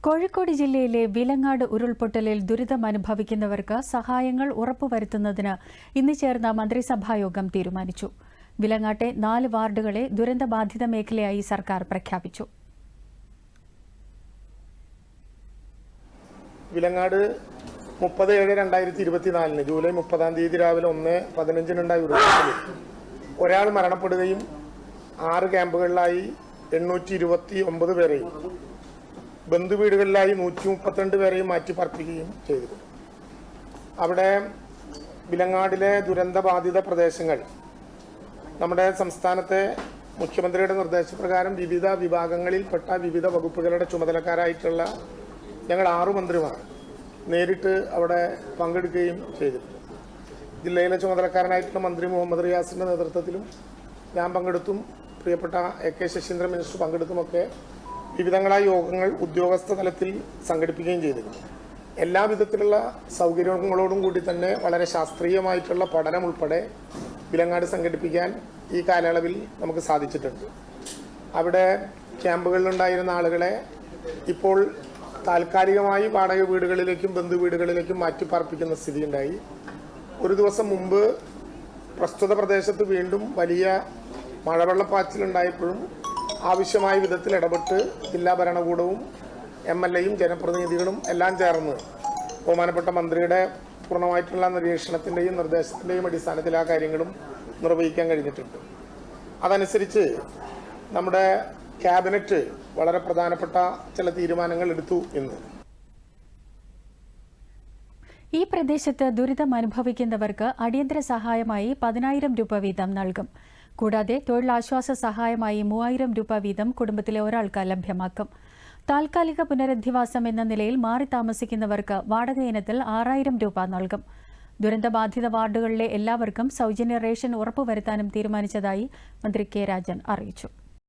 കോഴിക്കോട് ജില്ലയിലെ വിലങ്ങാട് ഉരുൾപൊട്ടലിൽ ദുരിതമനുഭവിക്കുന്നവർക്ക് സഹായങ്ങൾ ഉറപ്പുവരുത്തുന്നതിന് ഇന്ന് ചേർന്ന മന്ത്രിസഭായോഗം തീരുമാനിച്ചു. വിലങ്ങാട്ടെ 4 വാർഡുകളെ ദുരന്തബാധിത മേഖലയായി സർക്കാർ പ്രഖ്യാപിച്ചു. വിലങ്ങാട് 30/7/2024 ജൂലൈ 30-ാം തീയതി രാവിലെ 1:15 ഉരുൾപൊട്ടലിൽ ഒരാൾ മരണപ്പെടുകയും 6 ക്യാമ്പുകളിലായി 829 പേരെയും ബന്ധുവീടുകളിലായി 132 പേരെയും മാറ്റിപ്പാർപ്പിക്കുകയും ചെയ്തു. അവിടെ വിലങ്ങാടിലെ ദുരന്തബാധിത പ്രദേശങ്ങൾ നമ്മുടെ സംസ്ഥാനത്തെ മുഖ്യമന്ത്രിയുടെ നിർദ്ദേശപ്രകാരം വിവിധ വിഭാഗങ്ങളിൽപ്പെട്ട വിവിധ വകുപ്പുകളുടെ ചുമതലക്കാരായിട്ടുള്ള ഞങ്ങൾ 6 മന്ത്രിമാർ നേരിട്ട് അവിടെ പങ്കെടുക്കുകയും ചെയ്തിട്ടുണ്ട്. ജില്ലയിലെ ചുമതലക്കാരനായിട്ടുള്ള മന്ത്രി മുഹമ്മദ് റിയാസിന്റെ നേതൃത്വത്തിലും ഞാൻ പങ്കെടുത്തും പ്രിയപ്പെട്ട AK ശശീന്ദ്രൻ മിനിസ്റ്റർ പങ്കെടുത്തുമൊക്കെ വിവിധങ്ങളായ യോഗങ്ങൾ ഉദ്യോഗസ്ഥ തലത്തിൽ സംഘടിപ്പിക്കുകയും ചെയ്തിരുന്നു. എല്ലാ വിധത്തിലുള്ള സൗകര്യങ്ങളോടും കൂടി തന്നെ വളരെ ശാസ്ത്രീയമായിട്ടുള്ള പഠനം ഉൾപ്പെടെ വിലങ്ങാട് സംഘടിപ്പിക്കാൻ ഈ കാലയളവിൽ നമുക്ക് സാധിച്ചിട്ടുണ്ട്. അവിടെ ക്യാമ്പുകളിലുണ്ടായിരുന്ന ആളുകളെ ഇപ്പോൾ താൽക്കാലികമായി വാടക വീടുകളിലേക്കും ബന്ധുവീടുകളിലേക്കും മാറ്റിപ്പാർപ്പിക്കുന്ന സ്ഥിതിയുണ്ടായി. ഒരു ദിവസം മുമ്പ് പ്രസ്തുത പ്രദേശത്ത് വീണ്ടും വലിയ മഴവെള്ളപ്പാച്ചിലുണ്ടായപ്പോഴും ആവശ്യമായ വിധത്തിൽ ഇടപെട്ട് ജില്ലാ ഭരണകൂടവും MLAയും ജനപ്രതിനിധികളും എല്ലാം ചേർന്ന് ബഹുമാനപ്പെട്ട മന്ത്രിയുടെ പൂർണ്ണമായിട്ടുള്ള നിരീക്ഷണത്തിൻ്റെയും നിർദ്ദേശത്തിൻ്റെയും അടിസ്ഥാനത്തിൽ ആ കാര്യങ്ങളും നിർവഹിക്കാൻ കഴിഞ്ഞിട്ടുണ്ട്. അതനുസരിച്ച് നമ്മുടെ ക്യാബിനറ്റ് വളരെ പ്രധാനപ്പെട്ട ചില തീരുമാനങ്ങൾ എടുത്തു. ഇന്ന് ഈ പ്രദേശത്ത് ദുരിതം അനുഭവിക്കുന്നവർക്ക് അടിയന്തര സഹായമായി 10,000 രൂപ വീതം നൽകും. കൂടാതെ തൊഴിലാശ്വാസ സഹായമായി 3,000 രൂപ വീതം കുടുംബത്തിലെ ഒരാൾക്ക് ലഭ്യമാക്കും. താൽക്കാലിക പുനരധിവാസം എന്ന നിലയിൽ മാറി താമസിക്കുന്നവർക്ക് വാടക ഇനത്തിൽ 6,000 രൂപ നൽകും. ദുരന്തബാധിത വാർഡുകളിലെ എല്ലാവർക്കും സൗജന്യ റേഷൻ ഉറപ്പുവരുത്താനും തീരുമാനിച്ചതായി മന്ത്രി K. രാജൻ അറിയിച്ചു.